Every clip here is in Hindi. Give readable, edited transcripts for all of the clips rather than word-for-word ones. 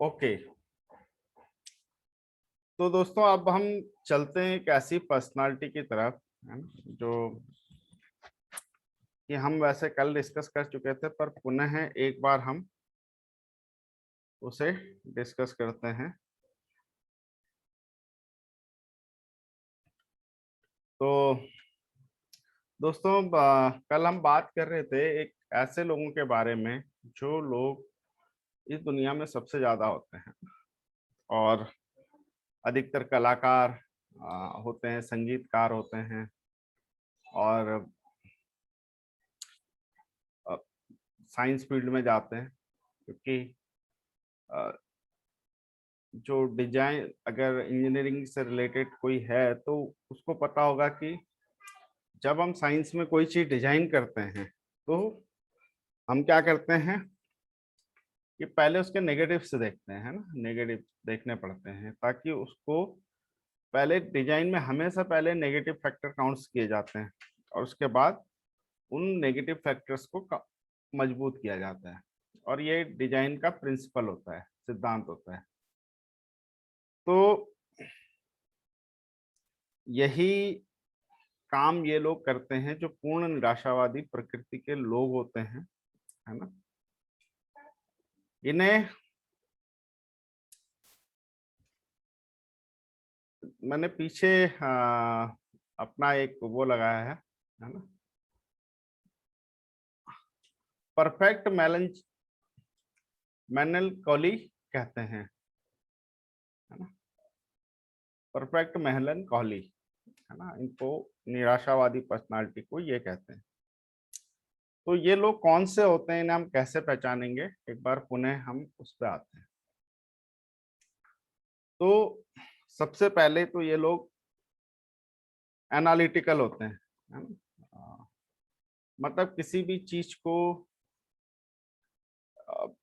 ओके। तो दोस्तों अब हम चलते हैं एक ऐसी पर्सनालिटी की तरफ, है ना, जो कि हम वैसे कल डिस्कस कर चुके थे, पर पुनः एक बार हम उसे डिस्कस करते हैं। तो दोस्तों कल हम बात कर रहे थे एक ऐसे लोगों के बारे में जो लोग इस दुनिया में सबसे ज्यादा होते हैं, और अधिकतर कलाकार होते हैं, संगीतकार होते हैं, और साइंस फील्ड में जाते हैं, क्योंकि अ, जो डिजाइन, अगर इंजीनियरिंग से रिलेटेड कोई है तो उसको पता होगा कि जब हम साइंस में कोई चीज डिजाइन करते हैं तो हम क्या करते हैं कि पहले उसके नेगेटिव से देखते हैं, है ना, नेगेटिव देखने पड़ते हैं, ताकि उसको पहले डिजाइन में हमेशा पहले नेगेटिव फैक्टर काउंट्स किए जाते हैं, और उसके बाद उन नेगेटिव फैक्टर्स को मजबूत किया जाता है। और ये डिजाइन का प्रिंसिपल होता है, सिद्धांत होता है। तो यही काम ये लोग करते हैं जो पूर्ण निराशावादी प्रकृति के लोग होते हैं, है ना। इन्हें मैंने पीछे अपना एक वो लगाया है ना, परफेक्ट मेलनकॉली कहते हैं, है ना, परफेक्ट मेलनकॉली, है ना, इनको निराशावादी पर्सनालिटी को ये कहते हैं। तो ये लोग कौन से होते हैं, इन्हें हम कैसे पहचानेंगे, एक बार पुनः हम उस पर आते हैं। तो सबसे पहले तो ये लोग एनालिटिकल होते हैं, है ना। मतलब किसी भी चीज को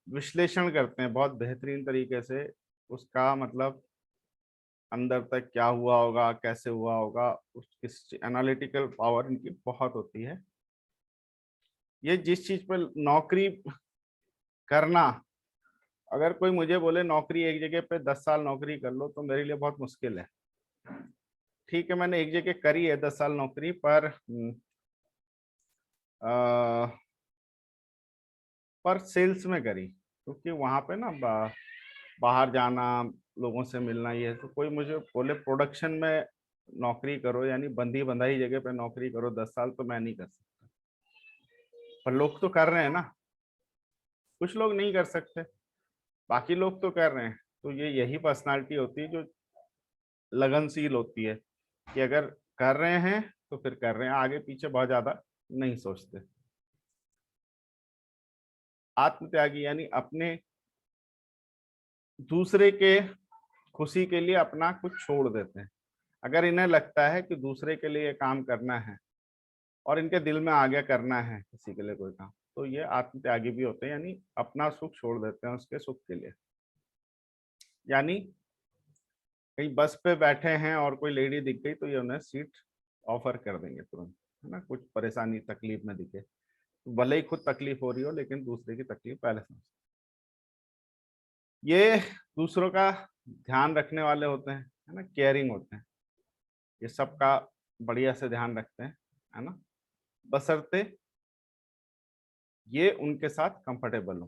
विश्लेषण करते हैं बहुत बेहतरीन तरीके से, उसका मतलब अंदर तक क्या हुआ होगा, कैसे हुआ होगा, उस एनालिटिकल पावर इनकी बहुत होती है। ये जिस चीज पर नौकरी करना, अगर कोई मुझे बोले नौकरी एक जगह पे 10 साल नौकरी कर लो, तो मेरे लिए बहुत मुश्किल है। ठीक है, मैंने एक जगह करी है 10 साल नौकरी, पर सेल्स में करी, क्योंकि वहां पे ना बाहर जाना, लोगों से मिलना, ये तो कोई मुझे बोले प्रोडक्शन में नौकरी करो, यानी बंधी बंधाई जगह पे नौकरी करो 10 साल, तो मैं नहीं कर सकता। पर लोग तो कर रहे हैं ना, कुछ लोग नहीं कर सकते, बाकी लोग तो कर रहे हैं। तो ये यही पर्सनालिटी होती है जो लगनशील होती है, कि अगर कर रहे हैं तो फिर कर रहे हैं, आगे पीछे बहुत ज्यादा नहीं सोचते। आत्मत्यागी यानी अपने दूसरे के खुशी के लिए अपना कुछ छोड़ देते हैं। अगर इन्हें लगता है कि दूसरे के लिए काम करना है और इनके दिल में आगे करना है किसी के लिए कोई काम, तो ये आत्मत्यागी भी होते हैं, यानी अपना सुख छोड़ देते हैं उसके सुख के लिए। यानी कहीं बस पे बैठे हैं और कोई लेडी दिख गई तो ये उन्हें सीट ऑफर कर देंगे तुरंत, है ना, कुछ परेशानी तकलीफ में दिखे, तो भले ही खुद तकलीफ हो रही हो, लेकिन दूसरे की तकलीफ पहले समझ। ये दूसरों का ध्यान रखने वाले होते हैं, है ना, केयरिंग होते हैं, ये सबका बढ़िया से ध्यान रखते हैं, है ना, बशर्ते ये उनके साथ कंफर्टेबल हो।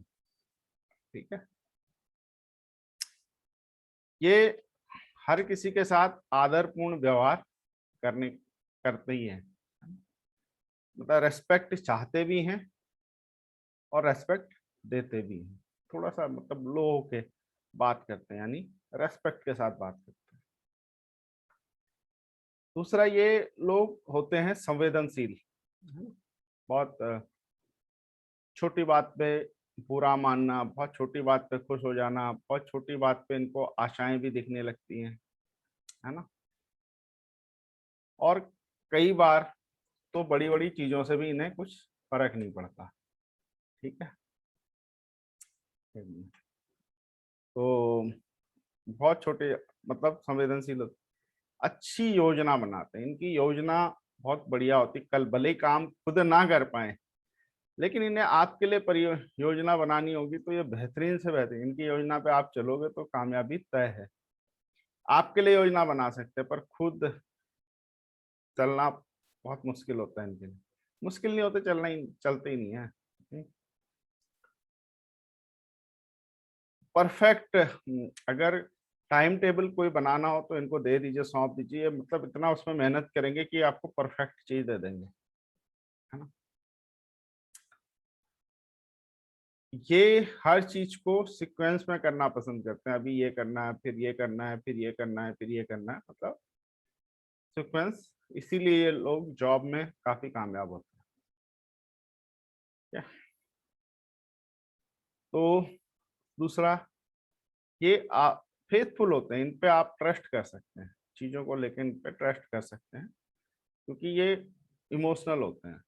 ठीक है, ये हर किसी के साथ आदरपूर्ण व्यवहार करने करते ही हैं, मतलब रेस्पेक्ट चाहते भी हैं और रेस्पेक्ट देते भी हैं। थोड़ा सा मतलब लो होके बात करते हैं, यानी रेस्पेक्ट के साथ बात करते हैं। दूसरा, ये लोग होते हैं संवेदनशील, है ना? बहुत छोटी बात पे बुरा मानना, बहुत छोटी बात पे खुश हो जाना, बहुत छोटी बात पे इनको आशाएं भी दिखने लगती हैं, है ना। और कई बार तो बड़ी बड़ी चीजों से भी इन्हें कुछ फर्क नहीं पड़ता। ठीक है, तो बहुत छोटे, मतलब संवेदनशील अच्छी योजना बनाते हैं, इनकी योजना बहुत बढ़िया होती, कल भले ही काम खुद ना कर पाए लेकिन इन्हें आपके लिए परियोजना बनानी होगी, तो ये बेहतरीन से बेहतरीन इनकी योजना पे आप चलोगे तो कामयाबी तय है। आपके लिए योजना बना सकते हैं, पर खुद चलना बहुत मुश्किल होता है इनके लिए। मुश्किल नहीं होते, चलना ही चलते ही नहीं है। परफेक्ट अगर टाइम टेबल कोई बनाना हो तो इनको दे दीजिए, सौंप दीजिए, मतलब इतना उसमें मेहनत करेंगे कि आपको परफेक्ट चीज दे देंगे, है ना। ये हर चीज को सीक्वेंस में करना पसंद करते हैं। अभी ये करना है, फिर ये करना है, फिर ये करना है, फिर ये करना है, मतलब सीक्वेंस। इसीलिए ये लोग जॉब में काफी कामयाब होते हैं। तो दूसरा, ये फेथफुल होते हैं, इन पे आप ट्रस्ट कर सकते हैं, चीजों को लेकर इन पे ट्रस्ट कर सकते हैं, क्योंकि ये इमोशनल होते हैं,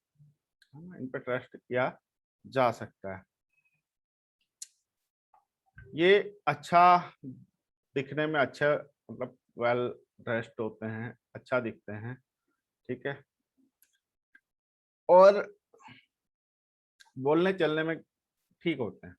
है ना, इन पे ट्रस्ट किया जा सकता है। ये अच्छा दिखने में अच्छा, मतलब वेल ड्रेस्ड होते हैं, अच्छा दिखते हैं, ठीक है, और बोलने चलने में ठीक होते हैं।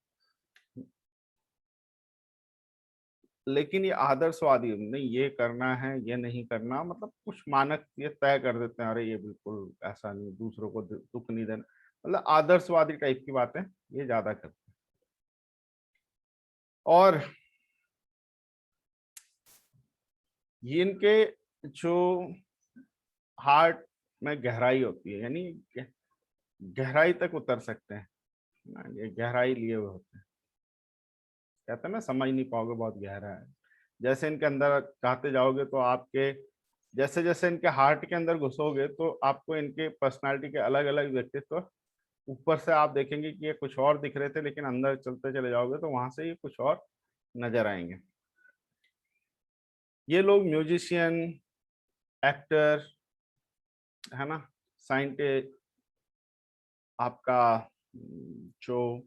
लेकिन ये आदर्शवादी नहीं, ये करना है, ये नहीं करना, मतलब कुछ मानक ये तय कर देते हैं, अरे ये बिल्कुल ऐसा नहीं, दूसरों को दुख नहीं देना, मतलब आदर्शवादी टाइप की बातें ये ज्यादा करते हैं। और ये इनके जो हार्ट में गहराई होती है, यानी गहराई तक उतर सकते हैं ना, ये गहराई लिए हुए होते हैं। कहते हैं ना, समझ नहीं पाओगे, बहुत गहरा है। जैसे इनके अंदर जाते जाओगे तो आपके, जैसे जैसे इनके हार्ट के अंदर घुसोगे तो आपको इनके पर्सनालिटी के अलग अलग व्यक्तित्व, ऊपर से आप देखेंगे कि ये कुछ और दिख रहे थे, लेकिन अंदर चलते चले जाओगे तो वहां से ये कुछ और नजर आएंगे। ये लोग म्यूजिशियन, एक्टर, है ना, साइंटिस्ट, आपका जो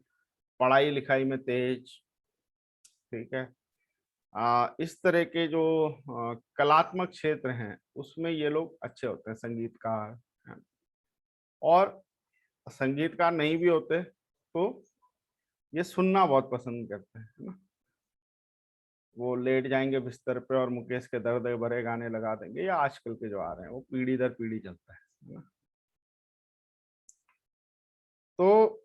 पढ़ाई लिखाई में तेज, ठीक है, इस तरह के जो कलात्मक क्षेत्र हैं उसमें ये लोग अच्छे होते हैं, संगीतकार हैं। और संगीतकार नहीं भी होते तो ये सुनना बहुत पसंद करते हैं, है ना। वो लेट जाएंगे बिस्तर पे और मुकेश के दर्द भरे गाने लगा देंगे, या आजकल के जो आ रहे हैं वो पीढ़ी दर पीढ़ी चलता है ना। तो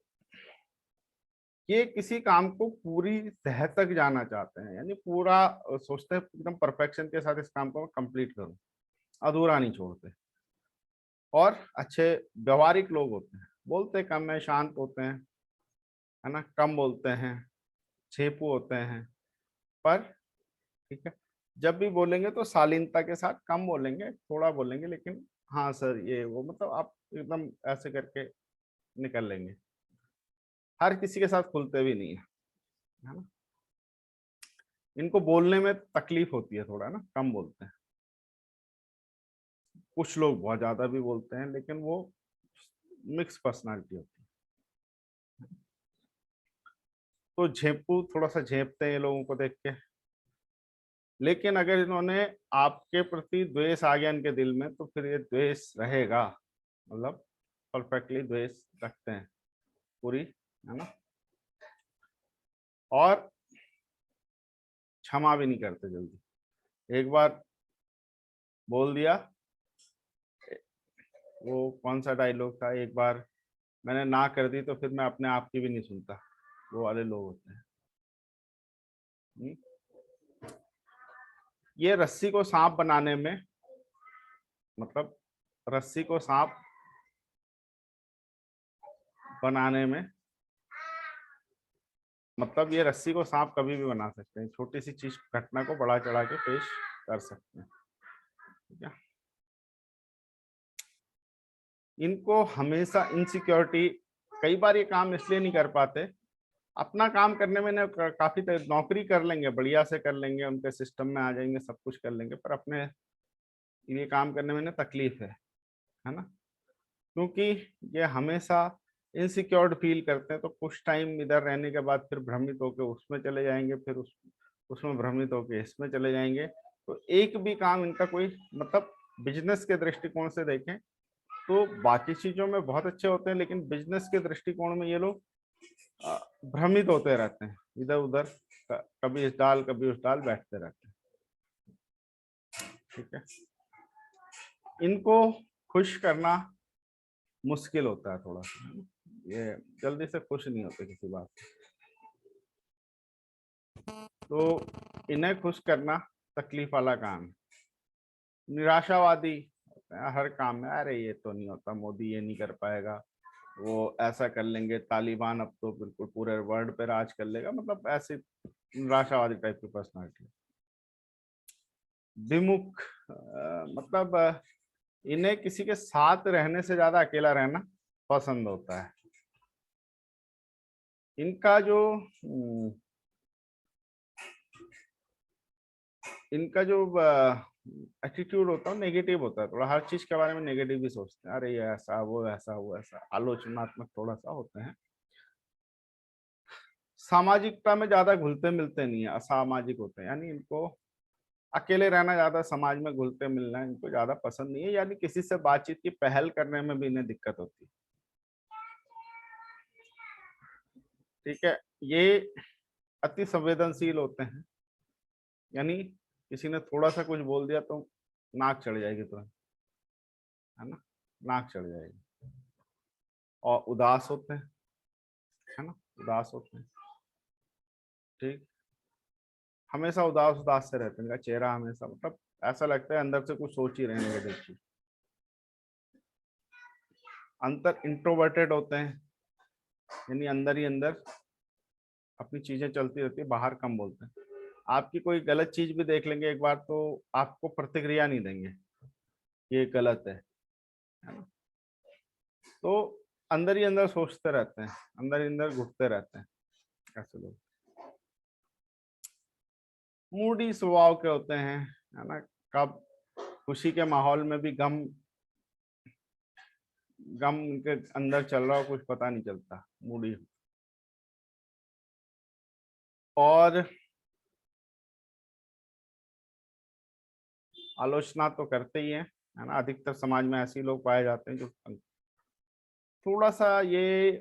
ये किसी काम को पूरी तह तक जाना चाहते हैं, यानी पूरा सोचते हैं एकदम परफेक्शन के साथ इस काम को कंप्लीट करूं, अधूरा नहीं छोड़ते। और अच्छे व्यवहारिक लोग होते हैं, बोलते कम है, शांत होते हैं, है ना, कम बोलते हैं, छेपू होते हैं, पर ठीक है, जब भी बोलेंगे तो शालीनता के साथ, कम बोलेंगे, थोड़ा बोलेंगे, लेकिन हाँ सर ये वो, मतलब आप एकदम ऐसे करके निकल लेंगे। हर किसी के साथ खुलते भी नहीं है ना। इनको बोलने में तकलीफ होती है थोड़ा ना, कम बोलते हैं। कुछ लोग बहुत ज्यादा भी बोलते हैं, लेकिन वो मिक्स पर्सनालिटी होती है। तो झेपू थोड़ा सा झेपते हैं ये लोगों को देख के। लेकिन अगर इन्होंने आपके प्रति द्वेष आ गया इनके दिल में, तो फिर ये द्वेष रहेगा, मतलब परफेक्टली द्वेष रखते हैं पूरी, है ना। और क्षमा भी नहीं करते जल्दी। एक बार बोल दिया, वो कौन सा डायलॉग था, एक बार मैंने ना कर दी तो फिर मैं अपने आप की भी नहीं सुनता, वो वाले लोग होते हैं। हम्म? ये रस्सी को सांप बनाने में, मतलब रस्सी को सांप बनाने में, मतलब ये रस्सी को सांप कभी भी बना सकते हैं, छोटी सी चीज घटना को बढ़ा चढ़ा के पेश कर सकते हैं, ठीक है। इनको हमेशा इनसिक्योरिटी, कई बार ये काम इसलिए नहीं कर पाते, अपना काम करने में ना काफी नौकरी कर लेंगे, बढ़िया से कर लेंगे, उनके सिस्टम में आ जाएंगे, सब कुछ कर लेंगे, पर अपने ये काम करने में ना तकलीफ है ना। क्योंकि ये हमेशा इनसिक्योर्ड फील करते हैं, तो कुछ टाइम इधर रहने के बाद फिर भ्रमित होकर उसमें चले जाएंगे, फिर उसमें भ्रमित होकर इसमें चले जाएंगे। तो एक भी काम इनका कोई, मतलब बिजनेस के दृष्टिकोण से देखें तो बाकी चीजों में बहुत अच्छे होते हैं, लेकिन बिजनेस के दृष्टिकोण में ये लोग भ्रमित होते रहते हैं, इधर उधर कभी इस डाल कभी उस डाल बैठते रहते हैं। ठीक है, इनको खुश करना मुश्किल होता है थोड़ा सा, ये जल्दी से खुश नहीं होते किसी बात से। तो इन्हें खुश करना तकलीफ वाला काम है। निराशावादी हर काम में, अरे ये तो नहीं होता, मोदी ये नहीं कर पाएगा, वो ऐसा कर लेंगे, तालिबान अब तो बिल्कुल पूरे वर्ल्ड पे राज कर लेगा, मतलब ऐसे निराशावादी टाइप की पर्सनालिटी। विमुख मतलब इन्हें किसी के साथ रहने से ज्यादा अकेला रहना पसंद होता है। इनका जो एटीट्यूड होता है नेगेटिव होता है, थोड़ा हर चीज के बारे में नेगेटिव ही सोचते हैं, अरे ये ऐसा वो ऐसा वो ऐसा, आलोचनात्मक थोड़ा सा होते हैं। सामाजिकता में ज्यादा घुलते मिलते नहीं है, असामाजिक होते हैं, यानी इनको अकेले रहना ज्यादा, समाज में घुलते मिलना इनको ज्यादा पसंद नहीं है, यानी किसी से बातचीत की पहल करने में भी इन्हें दिक्कत होती है। ठीक है, ये अति संवेदनशील होते हैं, यानी किसी ने थोड़ा सा कुछ बोल दिया तो नाक चढ़ जाएगी तुरंत, है ना, नाक चढ़ जाएगी। और उदास होते हैं, है ना, उदास होते हैं। ठीक, हमेशा उदास उदास से रहते हैं, इनका चेहरा हमेशा मतलब ऐसा लगता है अंदर से कुछ सोच ही रहे हैं नेगेटिव चीज। अंतर इंट्रोवर्टेड होते हैं, यानी अंदर ही अंदर अपनी चीजें चलती रहती है, बाहर कम बोलते हैं। आपकी कोई गलत चीज भी देख लेंगे एक बार तो आपको प्रतिक्रिया नहीं देंगे, ये गलत है ना। तो अंदर ही अंदर सोचते रहते हैं, अंदर ही अंदर घुटते रहते हैं ऐसे लोग। मूडी स्वभाव के होते हैं, है ना, कब खुशी के माहौल में भी गम गम उनके अंदर चल रहा हो कुछ पता नहीं चलता, मूडी। और आलोचना तो करते ही है ना, अधिकतर समाज में ऐसे लोग पाए जाते हैं जो थोड़ा सा ये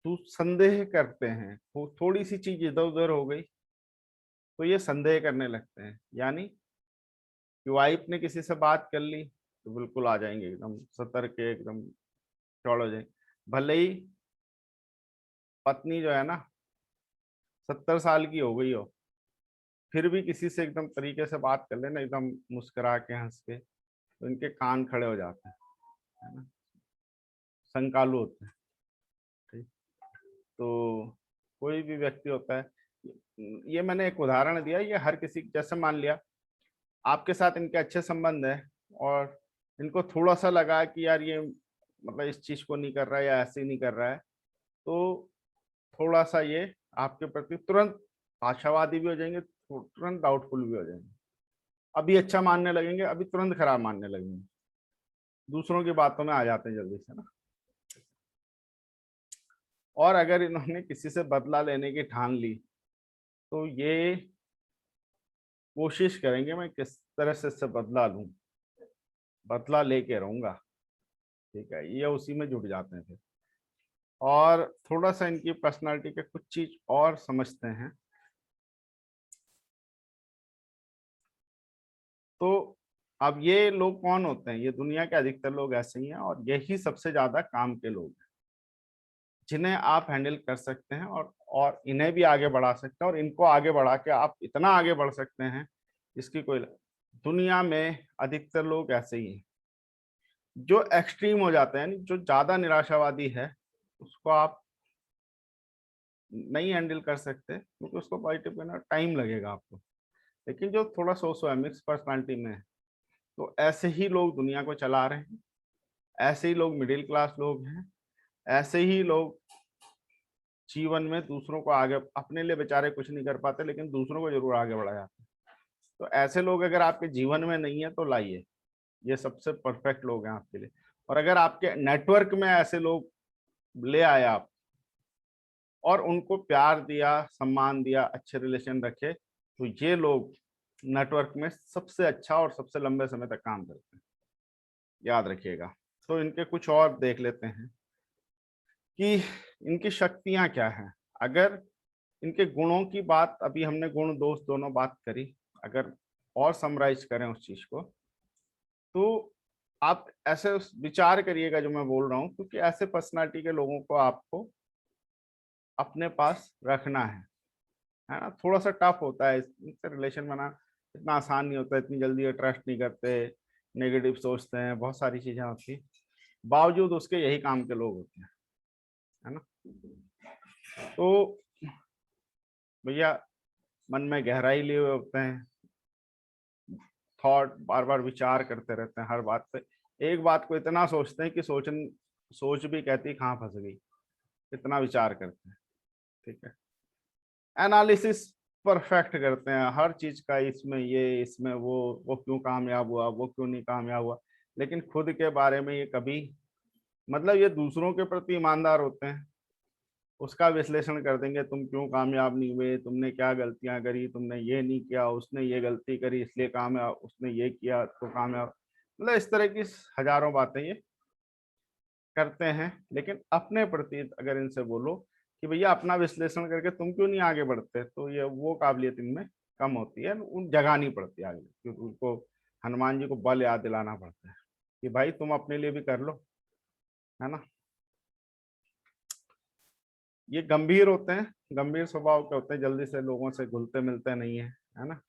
तो संदेह करते हैं, थोड़ी सी चीज इधर उधर हो गई तो ये संदेह करने लगते हैं, यानी कि वाइफ ने किसी से बात कर ली तो बिल्कुल आ जाएंगे एकदम सतर्क के, एकदम चौड़ हो जाएंगे। भले ही पत्नी जो है ना 70 साल की हो गई हो, फिर भी किसी से एकदम तरीके से बात कर लेना, एकदम मुस्कुरा के हंस के, तो इनके कान खड़े हो जाते हैं, है ना, संकालु होते हैं। ठीक, तो कोई भी व्यक्ति होता है, ये मैंने एक उदाहरण दिया, ये हर किसी, जैसे मान लिया आपके साथ इनके अच्छे संबंध है और इनको थोड़ा सा लगा कि यार ये मतलब इस चीज को नहीं कर रहा है या ऐसे नहीं कर रहा है, तो थोड़ा सा ये आपके प्रति तुरंत आशावादी भी हो जाएंगे, तुरंत डाउटफुल भी हो जाएंगे, अभी अच्छा मानने लगेंगे, अभी तुरंत खराब मानने लगेंगे, दूसरों की बातों में आ जाते हैं जल्दी से ना। और अगर इन्होंने किसी से बदला लेने की ठान ली तो ये कोशिश करेंगे मैं किस तरह से इससे बदला लूं, बदला लेके रहूंगा। ठीक है, ये उसी में जुट जाते हैं फिर। और थोड़ा सा इनकी पर्सनालिटी के कुछ चीज और समझते हैं, तो अब ये लोग कौन होते हैं, ये दुनिया के अधिकतर लोग ऐसे ही हैं और यही सबसे ज्यादा काम के लोग हैं जिन्हें आप हैंडल कर सकते हैं और इन्हें भी आगे बढ़ा सकते हैं, और इनको आगे बढ़ा के आप इतना आगे बढ़ सकते हैं इसकी कोई, दुनिया में अधिकतर लोग ऐसे ही हैं जो एक्सट्रीम हो जाते हैं, यानी जो ज्यादा निराशावादी है उसको आप नहीं हैंडल कर सकते क्योंकि उसको पॉजिटिव करना टाइम लगेगा आपको। लेकिन जो थोड़ा सोशो है, मिक्स पर्सनालिटी में है, तो ऐसे ही लोग दुनिया को चला रहे हैं, ऐसे ही लोग मिडिल क्लास लोग हैं, ऐसे ही लोग जीवन में दूसरों को आगे, अपने लिए बेचारे कुछ नहीं कर पाते लेकिन दूसरों को जरूर आगे बढ़ा जाते हैं। तो ऐसे लोग अगर आपके जीवन में नहीं है तो लाइए, ये सबसे परफेक्ट लोग हैं आपके लिए। और अगर आपके नेटवर्क में ऐसे लोग ले आए आप और उनको प्यार दिया, सम्मान दिया, अच्छे रिलेशन रखे, तो ये लोग नेटवर्क में सबसे अच्छा और सबसे लंबे समय तक काम करते हैं। याद रखिएगा। तो इनके कुछ और देख लेते हैं कि इनकी शक्तियां क्या हैं। अगर इनके गुणों की बात, अभी हमने गुण दोष दोनों बात करी, अगर और समराइज करें उस चीज को, तो आप ऐसे विचार करिएगा जो मैं बोल रहा हूँ, क्योंकि ऐसे पर्सनालिटी के लोगों को आपको अपने पास रखना है ना। थोड़ा सा टफ होता है इनसे रिलेशन बना, इतना आसान नहीं होता, इतनी जल्दी ट्रस्ट नहीं करते, नेगेटिव सोचते हैं, बहुत सारी चीजें होती, बावजूद उसके यही काम के लोग होते हैं, है ना। तो भैया मन में गहराई लिए हुए होते हैं, थॉट बार बार विचार करते रहते हैं हर बात पे, एक बात को इतना सोचते हैं कि सोच भी कहती कहाँ फंस गई, इतना विचार करते हैं। ठीक है, एनालिसिस परफेक्ट करते हैं हर चीज का, इसमें ये, इसमें वो क्यों कामयाब हुआ, वो क्यों नहीं कामयाब हुआ, लेकिन खुद के बारे में ये कभी, मतलब ये दूसरों के प्रति ईमानदार होते हैं, उसका विश्लेषण कर देंगे, तुम क्यों कामयाब नहीं हुए, तुमने क्या गलतियां करी, तुमने ये नहीं किया, उसने ये गलती करी इसलिए कामयाब, उसने ये किया तो कामयाब, मतलब इस तरह की हजारों बातें ये करते हैं। लेकिन अपने प्रति अगर इनसे बोलो कि भैया अपना विश्लेषण करके तुम क्यों नहीं आगे बढ़ते, तो ये वो काबिलियत इनमें कम होती है, उन जगानी पड़ती है आगे, क्योंकि उनको हनुमान जी को बल याद दिलाना पड़ता है कि भाई तुम अपने लिए भी कर लो, है ना। ये गंभीर होते हैं, गंभीर स्वभाव के होते हैं, जल्दी से लोगों से घुलते मिलते नहीं है ना।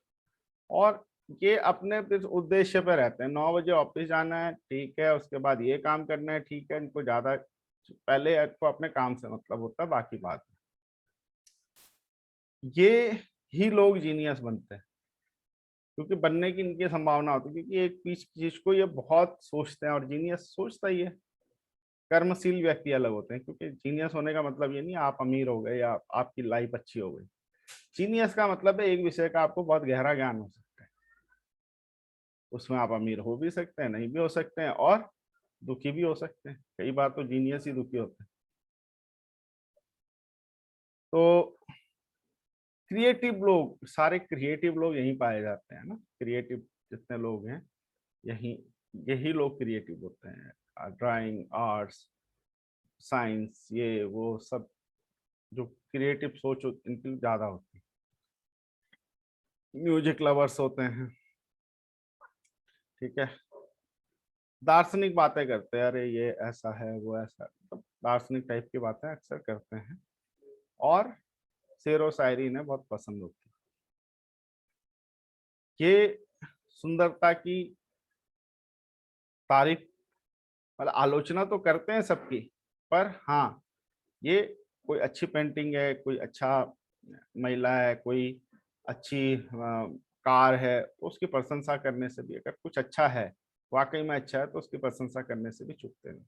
और ये अपने उद्देश्य पे रहते हैं, 9 बजे ऑफिस जाना है ठीक है, उसके बाद ये काम करना है ठीक है, इनको ज्यादा पहले इनको अपने काम से मतलब होता है, बाकी बात ये ही लोग जीनियस बनते हैं, क्योंकि बनने की इनकी संभावना होती है, क्योंकि एक चीज को ये बहुत सोचते हैं, और जीनियस सोचता ही है। कर्मशील व्यक्ति अलग होते हैं, क्योंकि जीनियस होने का मतलब ये नहीं आप अमीर हो गए या आपकी लाइफ अच्छी हो गई। जीनियस का मतलब है एक विषय का आपको बहुत गहरा ज्ञान हो सकता है, उसमें आप अमीर हो भी सकते हैं, नहीं भी हो सकते हैं, और दुखी भी हो सकते हैं, कई बार तो जीनियस ही दुखी होते हैं। तो क्रिएटिव लोग, सारे क्रिएटिव लोग यहीं पाए जाते हैं ना, क्रिएटिव जितने लोग हैं यही यही लोग क्रिएटिव होते हैं, ड्राइंग, आर्ट्स, साइंस, ये वो सब जो क्रिएटिव सोच इनकी ज्यादा होती है। म्यूजिक लवर्स होते हैं, ठीक है, दार्शनिक बातें करते हैं, अरे ये ऐसा है वो ऐसा है, मतलब दार्शनिक टाइप की बातें अक्सर करते हैं, और शेर व शायरी इन्हें बहुत पसंद होती है। ये सुंदरता की तारीफ, मतलब आलोचना तो करते हैं सबकी, पर हाँ ये कोई अच्छी पेंटिंग है, कोई अच्छा महिला है, कोई अच्छी कार है, तो उसकी प्रशंसा करने से भी, अगर कुछ अच्छा है वाकई में अच्छा है, तो उसकी प्रशंसा करने से भी चूकते नहीं।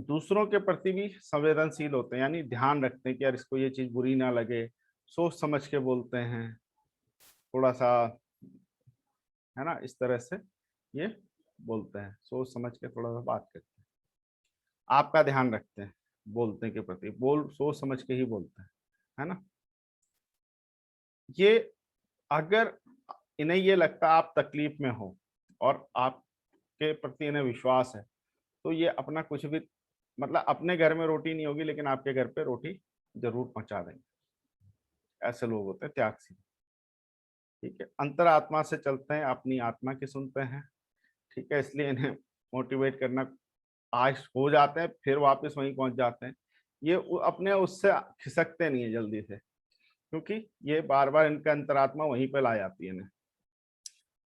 दूसरों के प्रति भी संवेदनशील होते हैं, यानी ध्यान रखते हैं कि यार इसको ये चीज बुरी ना लगे, सोच समझ के बोलते हैं थोड़ा सा, है ना, इस तरह से ये बोलते हैं, सोच समझ के थोड़ा सा बात करते हैं, आपका ध्यान रखते हैं बोलते के प्रति, बोल सोच समझ के ही बोलते हैं, है ना। ये अगर इन्हें ये लगता है आप तकलीफ में हो और आपके प्रति इन्हें विश्वास है, तो ये अपना कुछ भी, मतलब अपने घर में रोटी नहीं होगी लेकिन आपके घर पे रोटी जरूर पहुंचा देंगे, ऐसे लोग होते हैं त्यागशील। ठीक है, अंतरात्मा से चलते हैं, अपनी आत्मा की सुनते हैं, ठीक है, इसलिए इन्हें मोटिवेट करना, आज हो जाते हैं फिर वापस वहीं पहुंच जाते हैं, ये अपने उससे खिसकते नहीं है जल्दी से, क्योंकि ये बार बार इनका अंतरात्मा वहीं पे ला जाती है इन्हें,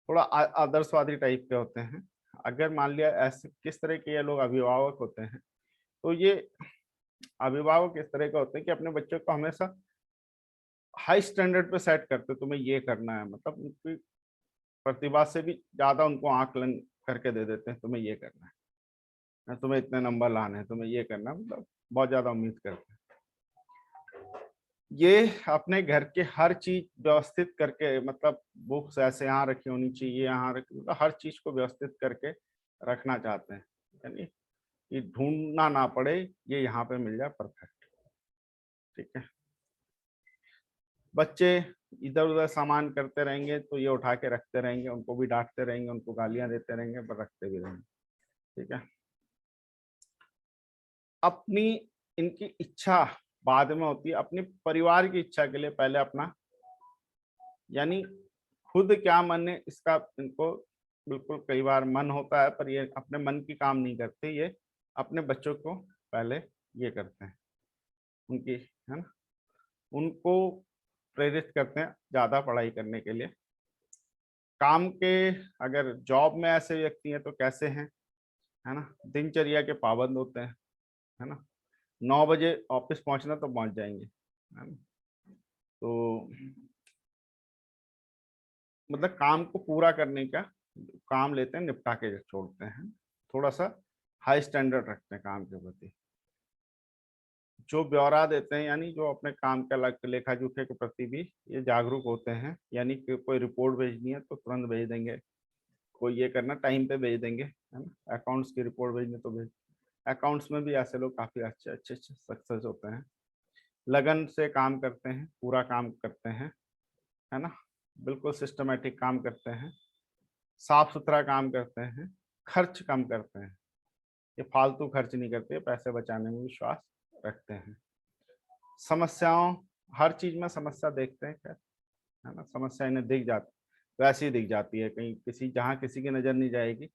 थोड़ा आदर्शवादी टाइप के होते हैं। अगर मान लिया ऐसे किस तरह के ये लोग अभिभावक होते हैं, तो ये अभिभावक इस तरह के होते हैं कि अपने बच्चों को हमेशा हाई स्टैंडर्ड पे सेट करते, तुम्हें ये करना है, मतलब उनकी प्रतिभा से भी ज्यादा उनको आकलन करके दे देते हैं, तुम्हें ये करना है, तुम्हें इतने नंबर लाने हैं, तुम्हें ये करना है, मतलब बहुत ज्यादा उम्मीद करते हैं। ये अपने घर के हर चीज व्यवस्थित करके, मतलब बुक्स ऐसे यहाँ रखी होनी चाहिए, यहाँ रखी, मतलब हर चीज को व्यवस्थित करके रखना चाहते हैं, यानी कि ढूंढना ना पड़े, ये यहाँ पे मिल जाए परफेक्ट। ठीक है, बच्चे इधर उधर सामान करते रहेंगे तो ये उठा के रखते रहेंगे, उनको भी डांटते रहेंगे, उनको गालियां देते रहेंगे, पर रखते भी रहेंगे। ठीक है। अपनी इनकी इच्छा बाद में होती है, अपने परिवार की इच्छा के लिए पहले अपना, यानी खुद क्या मन है इसका इनको बिल्कुल कई बार मन होता है, पर ये अपने मन की काम नहीं करते, ये अपने बच्चों को पहले ये करते हैं, उनकी, है ना, उनको प्रेरित करते हैं ज्यादा पढ़ाई करने के लिए। काम के, अगर जॉब में ऐसे व्यक्ति हैं तो कैसे हैं, है ना, दिनचर्या के पाबंद होते हैं, है ना, 9 बजे ऑफिस पहुंचना तो पहुंच जाएंगे, है ना, तो मतलब काम को पूरा करने का काम लेते हैं, निपटा के छोड़ते हैं, थोड़ा सा हाई स्टैंडर्ड रखते हैं काम के प्रति। जो ब्यौरा देते हैं, यानी जो अपने काम का लेखा जोखा के प्रति भी ये जागरूक होते हैं, यानी कि कोई रिपोर्ट भेजनी है तो तुरंत भेज देंगे, कोई ये करना टाइम पे भेज देंगे, है ना, अकाउंट्स की रिपोर्ट भेजनी तो भेज, अकाउंट्स में भी ऐसे लोग काफी अच्छे अच्छे सक्सेस होते हैं, लगन से काम करते हैं, पूरा काम करते हैं, है ना, बिल्कुल सिस्टमेटिक काम करते हैं, साफ सुथरा काम करते हैं, खर्च कम करते हैं, ये फालतू खर्च नहीं करते, पैसे बचाने में विश्वास रखते हैं, समस्याओं, हर चीज में समस्या देखते हैं, खैर, है ना, समस्या इन्हें दिख जाती, वैसे ही दिख जाती है, कहीं किसी, जहाँ किसी की नजर नहीं जाएगी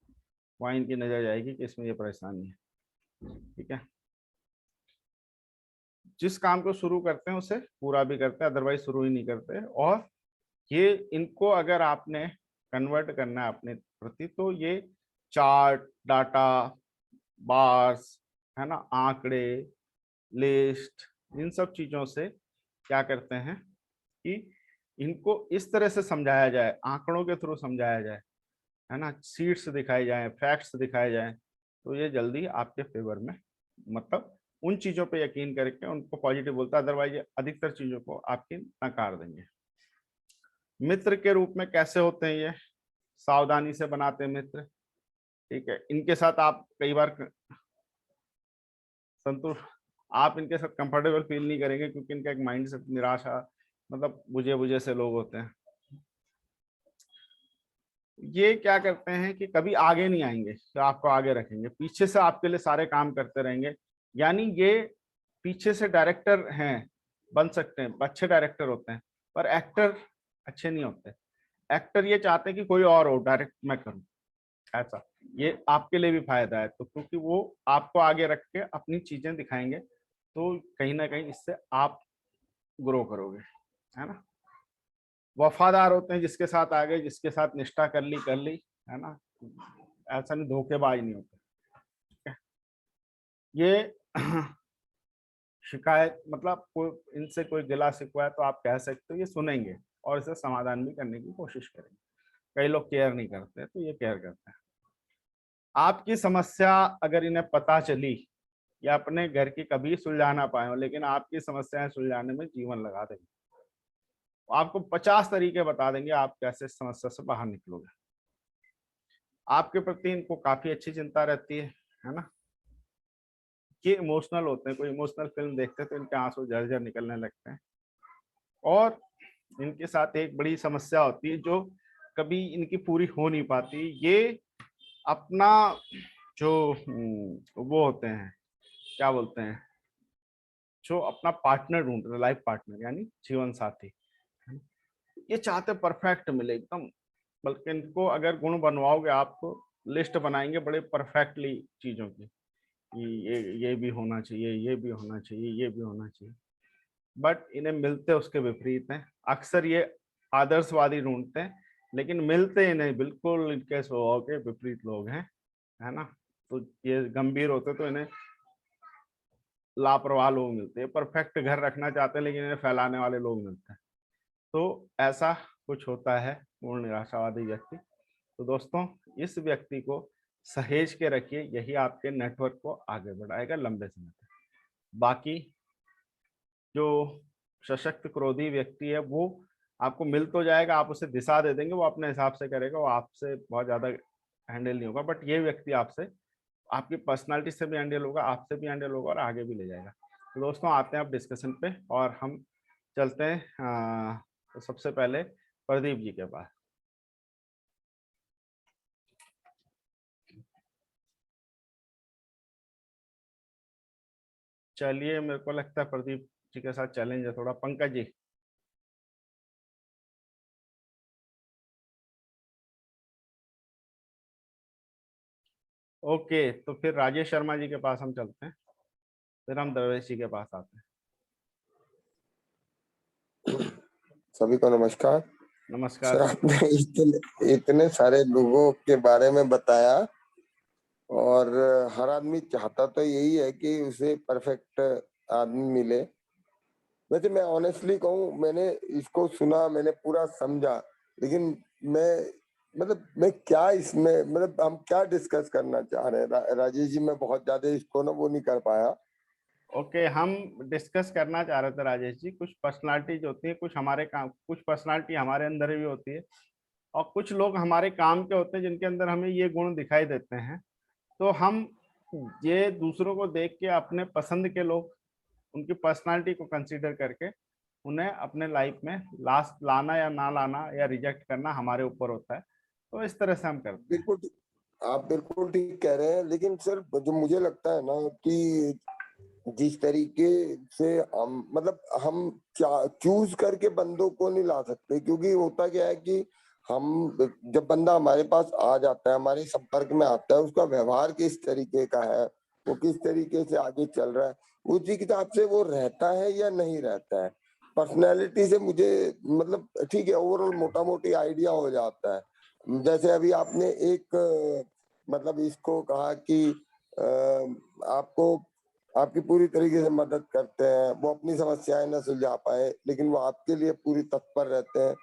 वहाँ इनकी नजर जाएगी कि इसमें ये परेशानी है। ठीक है। जिस काम को शुरू करते हैं उसे पूरा भी करते हैं, अदरवाइज शुरू ही नहीं करते। और ये इनको अगर आपने कन्वर्ट करना है अपने प्रति, तो ये चार्ट, डाटा, बार्स, है ना, आंकड़े, लिस्ट, इन सब चीजों से क्या करते हैं कि इनको इस तरह से समझाया जाए, आंकड़ों के थ्रू समझाया जाए, है ना, सीट्स दिखाई जाए, फैक्ट्स दिखाए जाए, तो ये जल्दी आपके फेवर में, मतलब उन चीजों पे यकीन करके उनको पॉजिटिव बोलता है, अदरवाइज अधिकतर चीजों को आपकी नकार देंगे। मित्र के रूप में कैसे होते हैं ये, सावधानी से बनाते हैं मित्र। ठीक है। इनके साथ आप कई बार संतुष्ट, आप इनके साथ कंफर्टेबल फील नहीं करेंगे, क्योंकि इनका एक माइंड सेट निराशा, मतलब बुझे बुझे से लोग होते हैं। ये क्या करते हैं कि कभी आगे नहीं आएंगे, तो आपको आगे रखेंगे, पीछे से आपके लिए सारे काम करते रहेंगे, यानी ये पीछे से डायरेक्टर हैं, बन सकते हैं, अच्छे डायरेक्टर होते हैं, पर एक्टर अच्छे नहीं होते। एक्टर ये चाहते हैं कि कोई और हो, डायरेक्ट मैं करूं, ऐसा, ये आपके लिए भी फायदा है, तो क्योंकि वो आपको आगे रख के अपनी चीजें दिखाएंगे, तो कहीं ना कहीं इससे आप ग्रो करोगे, है ना। वफादार होते हैं, जिसके साथ आ गए, जिसके साथ निष्ठा कर ली, है ना, ऐसा नहीं, धोखेबाज नहीं होते। ठीक है। ये शिकायत, मतलब कोई इनसे कोई गिला शिकवा है तो आप कह सकते हो, ये सुनेंगे और इसे समाधान भी करने की कोशिश करेंगे। कई लोग केयर नहीं करते, तो ये केयर करते हैं। आपकी समस्या अगर इन्हें पता चली, या अपने घर की कभी सुलझा ना पाए हो, लेकिन आपकी समस्याएं सुलझाने में जीवन लगा देंगे, आपको 50 तरीके बता देंगे आप कैसे इस समस्या से बाहर निकलोगे। आपके प्रति इनको काफी अच्छी चिंता रहती है ना। ये इमोशनल होते हैं, कोई इमोशनल फिल्म देखते हैं तो इनके आंसू झरझर निकलने लगते हैं। और इनके साथ एक बड़ी समस्या होती है जो कभी इनकी पूरी हो नहीं पाती, ये अपना जो वो होते हैं, क्या बोलते हैं, जो अपना पार्टनर ढूंढ रहे, लाइफ पार्टनर यानी जीवन साथी, ये चाहते परफेक्ट मिले एकदम, बल्कि इनको अगर गुण बनवाओगे आप तो लिस्ट बनाएंगे बड़े परफेक्टली चीजों की, ये भी होना चाहिए, ये भी होना चाहिए, ये भी होना चाहिए, बट इन्हें मिलते उसके विपरीत हैं। अक्सर ये आदर्शवादी ढूंढते हैं, लेकिन मिलते ही नहीं, बिल्कुल इनके स्वभाव के विपरीत लोग हैं, है ना। तो ये गंभीर होते तो इन्हें लापरवाह लोग मिलते हैं, परफेक्ट घर रखना चाहते हैं लेकिन इन्हें फैलाने वाले लोग मिलते हैं। तो ऐसा कुछ होता है पूर्ण निराशावादी व्यक्ति। तो दोस्तों, इस व्यक्ति को सहेज के रखिए, यही आपके नेटवर्क को आगे बढ़ाएगा लंबे समय तक। बाकी जो सशक्त क्रोधी व्यक्ति है वो आपको मिल तो जाएगा, आप उसे दिशा दे देंगे, वो अपने हिसाब से करेगा, वो आपसे बहुत ज्यादा हैंडल नहीं होगा, बट ये व्यक्ति आपसे, आपकी पर्सनालिटी से भी हैंडल होगा, आपसे भी हैंडल होगा और आगे भी ले जाएगा। तो दोस्तों, आते हैं आप डिस्कशन पे, और हम चलते हैं तो सबसे पहले प्रदीप जी के पास। चलिए, मेरे को लगता है प्रदीप जी के साथ चैलेंज है थोड़ा। पंकज जी। ओके, तो फिर राजेश शर्मा जी के पास हम चलते हैं, फिर हम दरवेश जी के पास आते हैं। सभी को नमस्कार। नमस्कार। सर, आपने इतने सारे लोगों के बारे में बताया, और हर आदमी चाहता तो यही है कि उसे परफेक्ट आदमी मिले। वैसे मैं ऑनेस्टली कहूँ, मैंने इसको सुना, मैंने पूरा समझा, लेकिन मैं क्या इसमें हम क्या डिस्कस करना चाह रहे हैं राजेश जी? मैं बहुत ज्यादा इसको ना वो नहीं कर पाया। ओके, हम डिस्कस करना चाह रहे थे राजेश जी, कुछ पर्सनालिटीज होती है, कुछ हमारे काम, कुछ पर्सनालिटी हमारे अंदर भी होती है, और कुछ लोग हमारे काम के होते हैं जिनके अंदर हमें ये गुण दिखाई देते हैं। तो हम ये दूसरों को देख के अपने पसंद के लोग, उनकी पर्सनालिटी को कंसीडर करके उन्हें अपने लाइफ में लास्ट लाना या ना लाना या रिजेक्ट करना हमारे ऊपर होता है। तो इस तरह से हम करते हैं। बिल्कुल आप बिल्कुल ठीक कह रहे हैं, लेकिन सर जो मुझे लगता है ना कि जिस तरीके से हम चूज करके बंदों को नहीं ला सकते, क्योंकि होता क्या है कि हम जब बंदा हमारे पास आ जाता है, हमारे संपर्क में आता है, उसका व्यवहार किस तरीके का है, वो किस तरीके से आगे चल रहा है, उसी हिसाब से वो रहता है या नहीं रहता है। पर्सनैलिटी से मुझे ठीक है, ओवरऑल मोटा मोटी आइडिया हो जाता है। जैसे अभी आपने एक इसको कहा कि आपको आपकी पूरी तरीके से मदद करते हैं, वो अपनी समस्याएं न सुलझा पाए लेकिन वो आपके लिए पूरी तत्पर रहते हैं।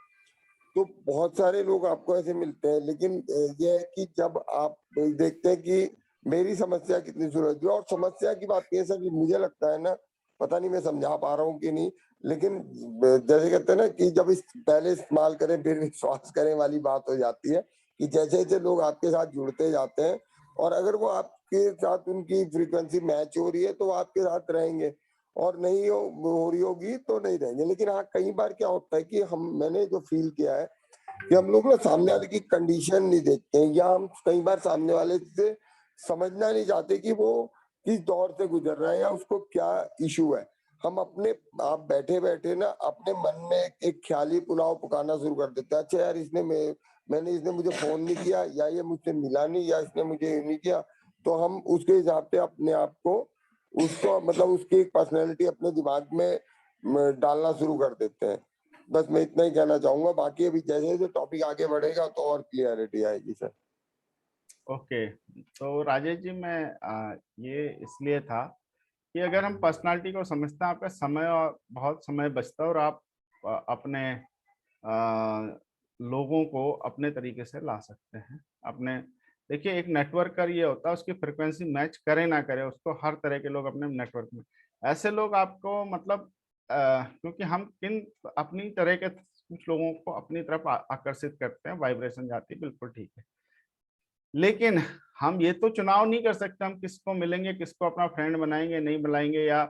तो बहुत सारे लोग आपको ऐसे मिलते हैं, लेकिन ये है कि जब आप देखते हैं कि मेरी समस्या कितनी सुलझ गई, और समस्या की बात ये सर मुझे लगता है ना, पता नहीं मैं समझा पा रहा हूँ कि नहीं, लेकिन जैसे कहते हैं ना कि जब पहले इस्तेमाल करें फिर विश्वास करें वाली बात हो जाती है, कि जैसे जैसे लोग आपके साथ जुड़ते जाते हैं, और अगर वो आपके साथ उनकी फ्रीक्वेंसी मैच हो रही है तो वो आपके साथ रहेंगे, और नहीं हो रही होगी तो नहीं रहेंगे। लेकिन हाँ, कई बार क्या होता है कि मैंने जो फील किया है कि हम लोग ना सामने वाले की कंडीशन नहीं देखते हैं, या हम कई बार सामने वाले से समझना नहीं चाहते कि वो किस दौर से गुजर रहा है या उसको क्या इशू है। हम अपने आप बैठे बैठे ना अपने मन में एक ख्याली पुलाव पकाना शुरू कर देते हैं। अच्छा यार, इसने मुझे फोन नहीं किया, या ये मुझसे मिला नहीं, या इसने मुझे नहीं किया, तो हम उसके हिसाब से अपने आप को उसको उसकी एक पर्सनैलिटी अपने दिमाग में डालना शुरू कर देते हैं। बस मैं इतना ही कहना चाहूंगा, बाकी अभी जैसे जैसे टॉपिक आगे बढ़ेगा तो और क्लियरिटी आएगी सर। ओके, तो राजेश जी, मैं ये इसलिए था कि अगर हम पर्सनालिटी को समझते हैं, आपका समय और बहुत समय बचता है, और आप अपने लोगों को अपने तरीके से ला सकते हैं अपने। देखिए, एक नेटवर्क का ये होता है, उसकी फ्रिक्वेंसी मैच करे ना करे, उसको हर तरह के लोग अपने नेटवर्क में, ऐसे लोग आपको क्योंकि हम किन अपनी तरह के कुछ लोगों को अपनी तरफ आकर्षित करते हैं, वाइब्रेशन जाती है, बिल्कुल ठीक है। लेकिन हम ये तो चुनाव नहीं कर सकते हम किसको मिलेंगे, किसको अपना फ्रेंड बनाएंगे नहीं बनाएंगे, या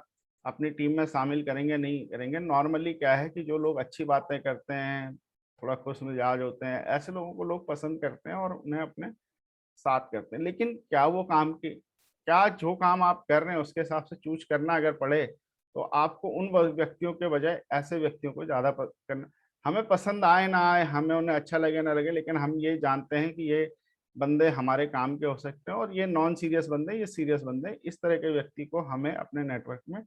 अपनी टीम में शामिल करेंगे नहीं करेंगे। नॉर्मली क्या है कि जो लोग अच्छी बातें करते हैं, थोड़ा खुश मिजाज होते हैं, ऐसे लोगों को लोग पसंद करते हैं और उन्हें अपने साथ करते हैं। लेकिन क्या जो काम आप कर रहे हैं उसके हिसाब से चूज करना अगर पड़े, तो आपको उन व्यक्तियों के बजाय ऐसे व्यक्तियों को ज्यादा करना। हमें पसंद आए ना आए, हमें उन्हें अच्छा लगे ना लगे, लेकिन हम ये जानते हैं कि ये बंदे हमारे काम के हो सकते हैं, और ये नॉन सीरियस बंदे, ये सीरियस बंदे, इस तरह के व्यक्ति को हमें अपने नेटवर्क में,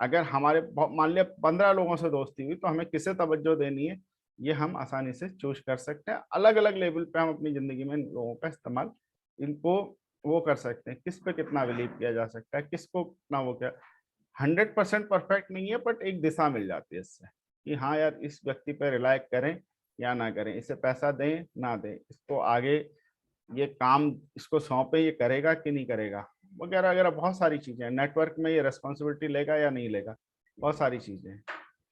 अगर हमारे मान लिया 15 लोगों से दोस्ती हुई, तो हमें किसे तवज्जो देनी है, ये हम आसानी से चूज कर सकते हैं। अलग अलग लेवल पे हम अपनी जिंदगी में इन लोगों का इस्तेमाल, इनको वो कर सकते हैं, किस पे कितना बिलीव किया जा सकता है, किसको कितना वो क्या। 100% परफेक्ट नहीं है, बट एक दिशा मिल जाती है इससे कि हाँ यार, इस व्यक्ति पे रिलाय करें या ना करें, इसे पैसा दें ना दें, इसको आगे ये काम इसको सौंपे, ये करेगा कि नहीं करेगा, वगैरह वगैरह। बहुत सारी चीजें हैं नेटवर्क में, ये रेस्पॉन्सिबिलिटी लेगा या नहीं लेगा, बहुत सारी चीजें हैं।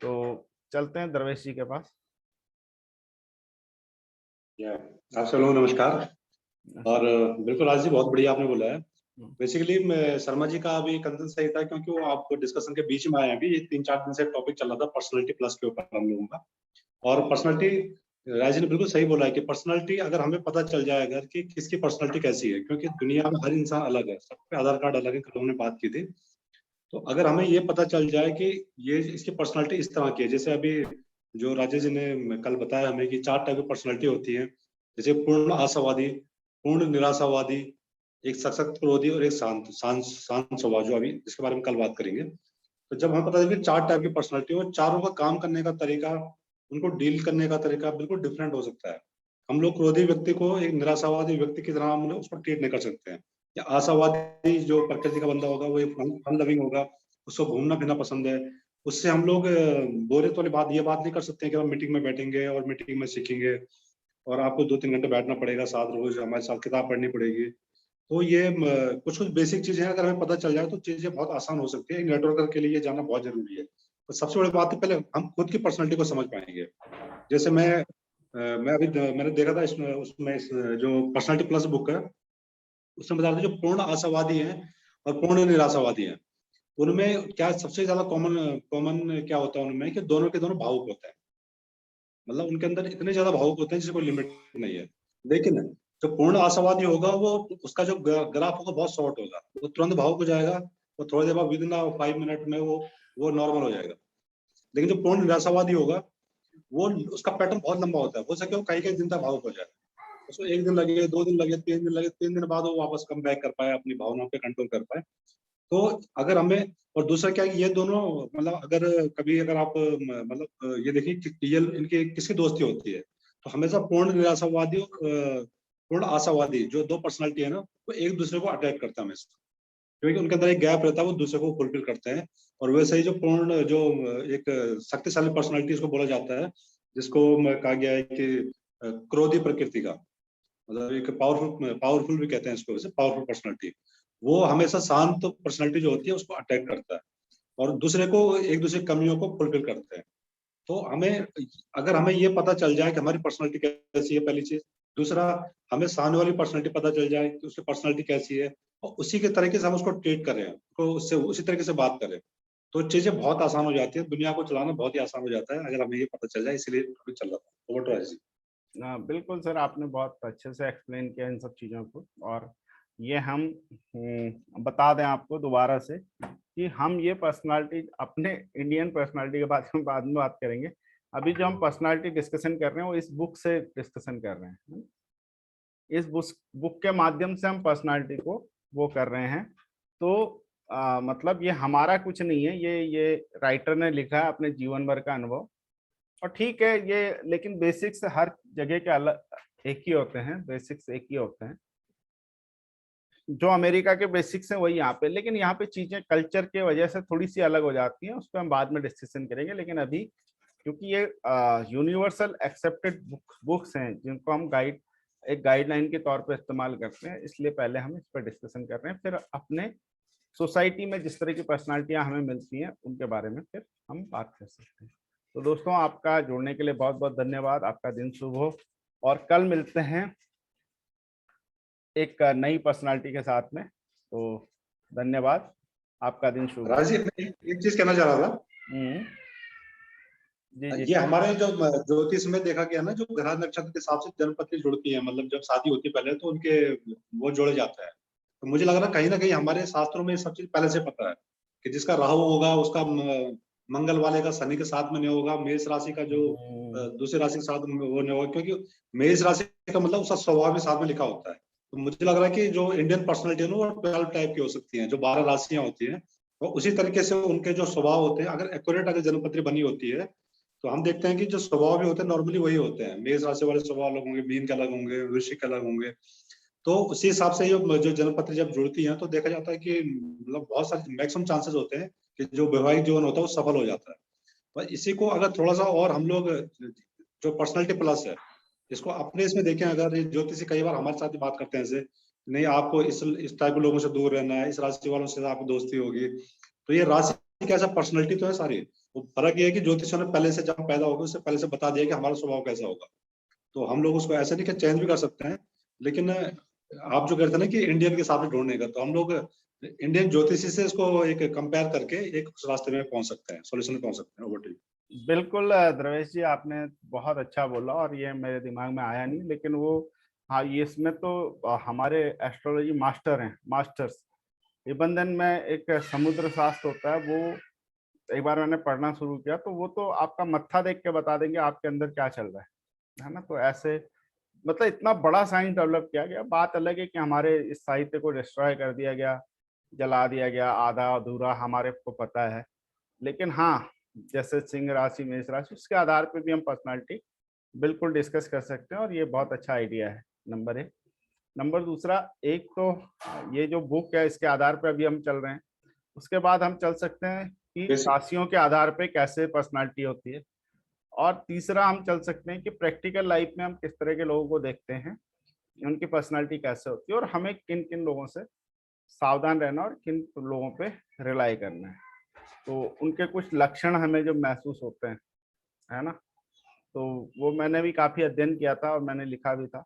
तो चलते हैं दरवेश जी के पास। आप सब लोगों को नमस्कार। और बिल्कुल राज जी, बहुत बढ़िया आपने बोला है बेसिकली शर्मा जी का अभी कंसर्न सही था, क्योंकि वो आप डिस्कशन के बीच में आए हैं। अभी ये 3-4 दिन से टॉपिक चल रहा था पर्सनालिटी प्लस के ऊपर हम लोगों का। और पर्सनालिटी, राज ने बिल्कुल सही बोला है कि पर्सनालिटी अगर हमें पता चल जाए अगर कि किसकी पर्सनालिटी कैसी है, क्योंकि दुनिया में हर इंसान अलग है, सबके आधार कार्ड अलग है, कल हमने बात की थी। तो अगर हमें ये पता चल जाए कि ये इसकी पर्सनालिटी इस तरह की है, जैसे अभी जो राजेश जी ने कल बताया हमें कि 4 टाइप की पर्सनालिटी होती है, जैसे पूर्ण आशावादी, पूर्ण निराशावादी, एक सशक्त क्रोधी और एक शांत शांत शांत स्वभाव, जो अभी जिसके बारे में कल बात करेंगे। तो जब हमें पता चले कि 4 टाइप की पर्सनालिटी है, चारों का काम करने का तरीका, उनको डील करने का तरीका बिल्कुल डिफरेंट हो सकता है। हम लोग क्रोधी व्यक्ति को एक निराशावादी व्यक्ति की तरह हम लोग उसको ट्रीट नहीं कर सकते हैं। या आशावादी जो प्रकृति का बंदा होगा वो एक फन लविंग होगा, उसको घूमना फिरना पसंद है, उससे हम लोग बोरियत वाली बात, ये बात नहीं कर सकते हैं कि हम मीटिंग में बैठेंगे और मीटिंग में सीखेंगे और आपको 2-3 घंटे बैठना पड़ेगा साथ, रोज हमारे साथ किताब पढ़नी पड़ेगी। तो ये कुछ कुछ बेसिक चीजें हैं, अगर हमें पता चल जाए तो चीजें बहुत आसान हो सकती है। नेटवर्कर के लिए ये जानना बहुत जरूरी है। तो सबसे बड़ी बात है, पहले हम खुद की पर्सनालिटी को समझ पाएंगे। जैसे मैं अभी मैंने देखा था जो पर्सनालिटी प्लस बुक है, उसमें बता रहे थे जो पूर्ण आशावादी हैं और पूर्ण निराशावादी हैं, उनमें क्या सबसे ज्यादा कॉमन कॉमन क्या होता है उनमें, कि दोनों के दोनों भावुक होते हैं। मतलब उनके अंदर इतने ज्यादा भावुक होते हैं जिससे कोई लिमिट नहीं है। लेकिन जो पूर्ण आशावादी होगा वो, उसका जो ग्राफ होगा बहुत शॉर्ट होगा, वो तुरंत भावुक हो जाएगा, वो थोड़ी देर बाद विद इन 5 मिनट में वो नॉर्मल हो जाएगा। लेकिन जो पूर्ण निराशावादी होगा, वो उसका पैटर्न बहुत लंबा होता है, हो सके वो कई कई दिन तक भावुक हो जाए, उसको 1 दिन लगे, 2 दिन लगे, 3 दिन लगे, 3 दिन बाद वो वापस कम बैक कर पाए, अपनी भावनाओं पे कंट्रोल कर पाए। तो अगर हमें, और दूसरा क्या है कि ये दोनों, मतलब अगर कभी अगर आप मतलब ये देखिए कि ये इनकी किसकी दोस्ती होती है, तो हमेशा पूर्ण निराशावादी और पूर्ण आशावादी जो 2 पर्सनालिटी है ना, वो एक दूसरे को अटैक करता है हमेशा, क्योंकि उनके अंदर एक गैप रहता है, वो दूसरे को फुलफिल करते हैं। और वैसे ही जो पूर्ण जो एक शक्तिशाली पर्सनालिटी इसको बोला जाता है, जिसको कहा गया है कि क्रोधी प्रकृति का, मतलब एक पावरफुल भी कहते हैं इसको, वैसे पावरफुल पर्सनालिटी, वो हमेशा शांत पर्सनालिटी जो होती है उसको अटैक करता है और दूसरे को, एक दूसरे की कमियों को फुलफिल करते हैं। तो हमें, अगर हमें ये पता चल जाए कि हमारी पर्सनालिटी कैसी है, पहली चीज। दूसरा, हमें सामने वाली पर्सनालिटी पता चल जाए कि उसकी पर्सनालिटी कैसी है, और उसी के तरीके से हम उसको ट्रीट करें, तो उससे उसी तरीके से बात करें, तो चीजें बहुत आसान हो जाती है, दुनिया को चलाना बहुत ही आसान हो जाता है अगर हमें ये पता चल जाए। इसलिए चल रहा था। Over to Rajesh ji. बिल्कुल सर, आपने बहुत अच्छे से एक्सप्लेन किया इन सब चीज़ों को। और ये हम बता दें आपको दोबारा से कि हम ये पर्सनालिटी, अपने इंडियन पर्सनालिटी के बारे में बाद में बात करेंगे। अभी जो हम पर्सनालिटी डिस्कशन कर रहे हैं वो इस बुक से डिस्कशन कर रहे हैं। इस बुक के माध्यम से हम पर्सनालिटी को वो कर रहे हैं। तो मतलब ये हमारा कुछ नहीं है, ये राइटर ने लिखा है अपने जीवन भर का अनुभव। और ठीक है ये, लेकिन बेसिक्स हर जगह के अलग एक ही होते हैं, बेसिक्स एक ही होते हैं। जो अमेरिका के बेसिक्स हैं वही यहाँ पे, लेकिन यहाँ पे चीजें कल्चर के वजह से थोड़ी सी अलग हो जाती हैं, उस पर हम बाद में डिस्कशन करेंगे। लेकिन अभी क्योंकि ये यूनिवर्सल एक्सेप्टेड बुक्स हैं जिनको हम एक गाइडलाइन के तौर पर इस्तेमाल करते हैं, इसलिए पहले हम इस पर डिस्कशन कर रहे हैं। फिर अपने सोसाइटी में जिस तरह की पर्सनालिटियां हमें मिलती हैं उनके बारे में फिर हम बात कर सकते हैं। तो दोस्तों, आपका जुड़ने के लिए बहुत बहुत धन्यवाद। आपका दिन शुभ हो, और कल मिलते हैं एक नई पर्सनालिटी के साथ में। तो धन्यवाद, आपका दिन शुभ हो। राजेश, मैं एक चीज कहना चाह रहा था। जी जी। ये हमारे जो ज्योतिष में देखा गया ना, जो ग्रह नक्षत्र के हिसाब से जन्मपत्री जुड़ती है, मतलब जब शादी होती है पहले तो उनके वो जोड़े जाता है। तो मुझे लग रहा है कहीं ना कहीं हमारे शास्त्रों में ये सब चीज पहले से पता है कि जिसका राहु होगा उसका मंगल वाले का शनि के साथ में नहीं होगा, मेष राशि का जो दूसरी राशि के साथ में वो नहीं होगा, क्योंकि मेष राशि का मतलब उसका स्वभाव भी साथ में लिखा होता है। तो मुझे लग रहा है कि जो इंडियन पर्सनैलिटी है ना, वो 12 टाइप की हो सकती है, जो 12 राशियां होती हैं, और उसी तरीके से उनके जो स्वभाव होते हैं, अगर एक्यूरेट अगर जन्मपत्री बनी होती है तो हम देखते हैं कि जो स्वभाव भी होते हैं नॉर्मली वही होते हैं। मेष राशि वाले स्वभाव अलग होंगे, मीन के अलग होंगे, वृश्चिक के अलग होंगे। तो उसी हिसाब से जो जन्मपत्री जब जुड़ती हैं तो देखा जाता है कि मतलब बहुत सारे मैक्सिमम चांसेस होते हैं कि जो वैवाहिक जीवन होता है वो सफल हो जाता है। पर इसी को अगर थोड़ा सा और हम लोग, जो पर्सनैलिटी प्लस है, इसको अपने इसमें देखें, अगर ज्योतिषी कई बार हमारे साथ बात करते हैं ऐसे, नहीं आपको इस टाइप के लोगों से दूर रहना है, इस राशि वालों से आपकी दोस्ती होगी। तो ये राशि कैसा पर्सनैलिटी तो है सारी, वो फर्क ये है कि ज्योतिषियों ने पहले से जब पैदा होगा उससे पहले से बता दिया कि हमारा स्वभाव कैसा होगा। तो हम लोग उसको ऐसे नहीं कि चेंज भी कर सकते हैं, लेकिन आप जो कहते हैं ना कि इंडियन के हिसाब से ढूंढने का, तो हम लोग इंडियन ज्योतिषी से इसको एक कंपेयर करके एक उस रास्ते में पहुंच सकते हैं, सॉल्यूशन में पहुंच सकते हैं। Over to you. बिल्कुल द्रवेश जी, आपने बहुत अच्छा बोला और ये मेरे दिमाग में आया नहीं, लेकिन वो हाँ, ये इसमें तो हमारे एस्ट्रोलॉजी मास्टर हैं, मास्टर्स निबंधन में एक समुद्र शास्त्र होता है, वो एक बार मैंने पढ़ना शुरू किया तो वो तो आपका मत्था देख के बता देंगे आपके अंदर क्या चल रहा है ना। तो ऐसे मतलब इतना बड़ा साइंस डेवलप किया गया। बात अलग है कि हमारे इस साहित्य को डिस्ट्रॉय कर दिया गया, जला दिया गया, आधा अधूरा हमारे को पता है। लेकिन हाँ, जैसे सिंह राशि, मेष राशि, उसके आधार पे भी हम पर्सनालिटी बिल्कुल डिस्कस कर सकते हैं और ये बहुत अच्छा आइडिया है, नंबर एक। नंबर दूसरा, एक तो ये जो बुक है इसके आधार पे अभी हम चल रहे हैं, उसके बाद हम चल सकते हैं कि राशियों के आधार पे कैसे पर्सनालिटी होती है, और तीसरा हम चल सकते हैं कि प्रैक्टिकल लाइफ में हम किस तरह के लोगों को देखते हैं, उनकी पर्सनालिटी कैसे होती है और हमें किन किन लोगों से सावधान रहना और किन लोगों पे रिलाई करना है। तो उनके कुछ लक्षण हमें जो महसूस होते हैं, है ना, तो वो मैंने भी काफी अध्ययन किया था और मैंने लिखा भी था।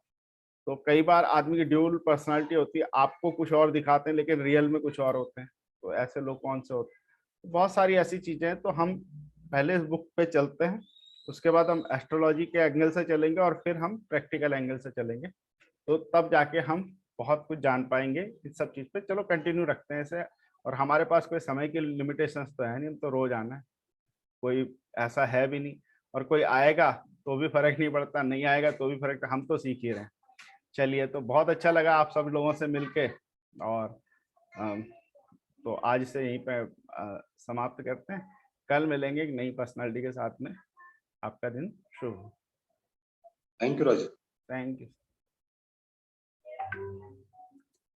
तो कई बार आदमी की ड्यूल पर्सनालिटी होती है, आपको कुछ और दिखाते हैं लेकिन रियल में कुछ और होते हैं। तो ऐसे लोग कौन से होते हैं, बहुत सारी ऐसी चीजें हैं। तो हम पहले इस बुक पे चलते हैं, उसके बाद हम एस्ट्रोलॉजी के एंगल से चलेंगे और फिर हम प्रैक्टिकल एंगल से चलेंगे, तो तब जाके हम बहुत कुछ जान पाएंगे इस सब चीज पे। चलो कंटिन्यू रखते हैं इसे, और हमारे पास कोई समय की लिमिटेशंस तो है नहीं, हम तो रोज आना है, कोई ऐसा है भी नहीं। और कोई आएगा तो भी फर्क नहीं पड़ता, नहीं आएगा तो भी फर्क, हम तो सीख ही रहे हैं। चलिए, तो बहुत अच्छा लगा आप सब लोगों से मिलके, और तो आज से यहीं पे समाप्त करते हैं। कल मिलेंगे एक नई पर्सनालिटी के साथ में। आपका दिन शुभ हो। Thank you Raj. Thank you.